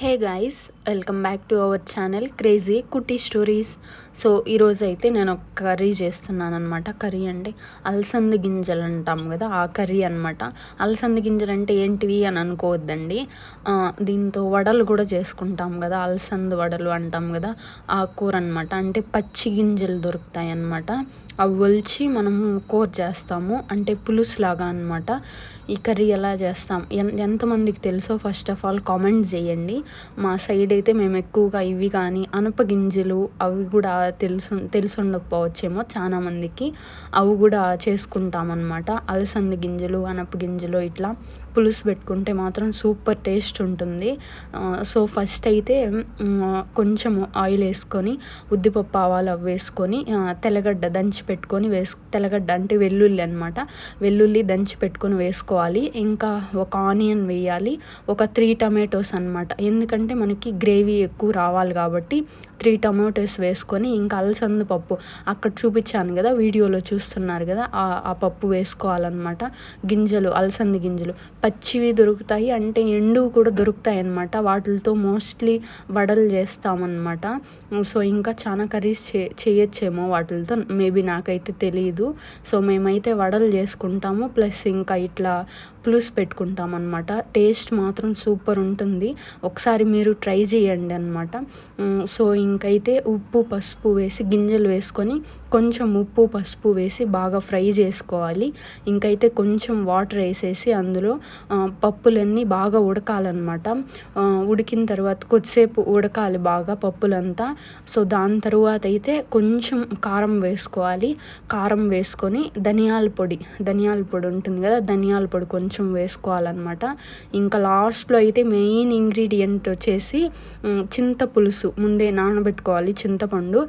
Hey guys, welcome back to our channel crazy cutie stories. So ఈరోజు అయితే నేను ఒక కర్రీ చేస్తున్నాను అనమాట. కర్రీ అంటే అలసంద గింజలు అంటాం కదా, ఆ కర్రీ అనమాట. అలసంద గింజలు అంటే ఏంటివి అని అనుకోవద్దండి. దీంతో వడలు కూడా చేసుకుంటాం కదా, అలసంద వడలు అంటాం కదా, ఆ కూర అనమాట. అంటే పచ్చి గింజలు దొరుకుతాయి అన్నమాట. అవి ఒలిచి మనము కూర చేస్తాము, అంటే పులుసులాగా అనమాట. ఈ కర్రీ ఎలా చేస్తాం, ఎంతమందికి తెలుసో ఫస్ట్ ఆఫ్ ఆల్ కామెంట్ చేయండి. మా సైడ్ అయితే మేము ఎక్కువగా ఇవి కానీ అనపగింజలు అవి కూడా తెలిసి ఉండకపోవచ్చేమో చాలామందికి, అవి కూడా చేసుకుంటామన్నమాట. అలసంద గింజలు అనపగింజలు ఇట్లా పులుసు పెట్టుకుంటే మాత్రం సూపర్ టేస్ట్ ఉంటుంది. సో ఫస్ట్ అయితే కొంచెం ఆయిల్ వేసుకొని ఉద్దిపప్పు ఆవాలు అవి వేసుకొని తెల్లగడ్డ దంచి పెట్టుకొని తెల్లగడ్డ అంటే వెల్లుల్లి అనమాట. వెల్లుల్లి దంచి పెట్టుకొని వేసుకోవాలి. ఇంకా ఒక ఆనియన్ వేయాలి, ఒక 3 టమాటోస్ అనమాట. ఎందుకంటే మనకి గ్రేవీ ఎక్కువ రావాలి కాబట్టి 3 టమాటోస్ వేసుకొని, ఇంకా అలసంద పప్పు అక్కడ చూపించాను కదా, వీడియోలో చూస్తున్నారు కదా, ఆ పప్పు వేసుకోవాలన్నమాట. గింజలు, అలసంద గింజలు పచ్చివి దొరుకుతాయి, అంటే ఎండువి కూడా దొరుకుతాయి అన్నమాట. వాటితో మోస్ట్లీ వడలు చేస్తామన్నమాట. సో ఇంకా చాలా కర్రీస్ చేయొచ్చేమో వాటితో, మేబీ నాకైతే తెలియదు. సో మేమైతే వడలు చేసుకుంటాము, ప్లస్ ఇంకా ఇట్లా పులుసు పెట్టుకుంటాం అనమాట. టేస్ట్ మాత్రం సూపర్ ఉంటుంది, ఒకసారి మీరు ట్రై చేయండి అనమాట. సో ఇంకైతే ఉప్పు పసుపు వేసి గింజలు వేసుకొని కొంచెం ఉప్పు పసుపు వేసి బాగా ఫ్రై చేసుకోవాలి. ఇంకైతే కొంచెం వాటర్ వేసేసి అందులో పప్పులన్నీ బాగా ఉడకాలన్నమాట. ఉడికిన తర్వాత కొద్దిసేపు ఉడకాలి బాగా పప్పులంతా. సో దాని తర్వాత అయితే కొంచెం కారం వేసుకోవాలి. కారం వేసుకొని ధనియాల పొడి ఉంటుంది కదా, ధనియాల పొడి కొంచెం వేసుకోవాలన్నమాట. ఇంకా లాస్ట్లో అయితే మెయిన్ ఇంగ్రీడియంట్ వచ్చేసి చింతపులుసు ముందే నానబెట్టుకోవాలి. చింతపండు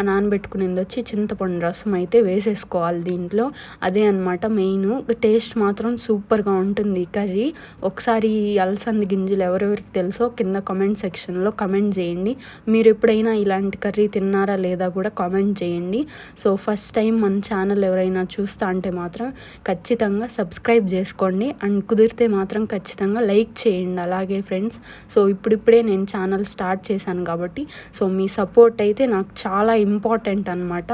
నానబెట్టుకునేది వచ్చి చింతపండు రసం అయితే వేసేసుకోవాలి దీంట్లో. అదే అనమాట మెయిన్. టేస్ట్ మాత్రం సూపర్గా ఉంటుంది ఈ కర్రీ. ఒకసారి ఈ అలసంద గింజలు ఎవరెవరికి తెలుసో కింద కామెంట్ సెక్షన్లో కామెంట్ చేయండి. మీరు ఎప్పుడైనా ఇలాంటి కర్రీ తిన్నారా లేదా కూడా కామెంట్ చేయండి. సో ఫస్ట్ టైం మన ఛానల్ ఎవరైనా చూస్తా అంటే మాత్రం ఖచ్చితంగా సబ్స్క్రైబ్ చేసుకోండి, అండ్ కుదిరితే మాత్రం ఖచ్చితంగా లైక్ చేయండి అలాగే ఫ్రెండ్స్. సో ఇప్పుడిప్పుడే నేను ఛానల్ స్టార్ట్ చేశాను కాబట్టి సో మీ సపోర్ట్ అయితే నాకు చాలా ఇంపార్టెంట్ అనమాట.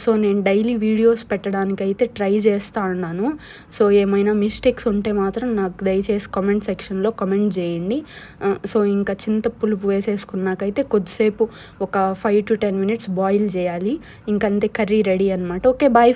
సో నేను డైలీ వీడియోస్ పెట్టడానికి అయితే ట్రై చేస్తూ ఉన్నాను. సో ఏమైనా మిస్టేక్స్ ఉంటే మాత్రం నాకు దయచేసి కామెంట్ సెక్షన్లో కామెంట్ చేయండి. సో ఇంకా చింతపులుపు వేసేసుకున్నాకైతే కొద్దిసేపు ఒక 5 to 10 minutes బాయిల్ చేయాలి. ఇంకంతే, కర్రీ రెడీ అనమాట. Okay, bye.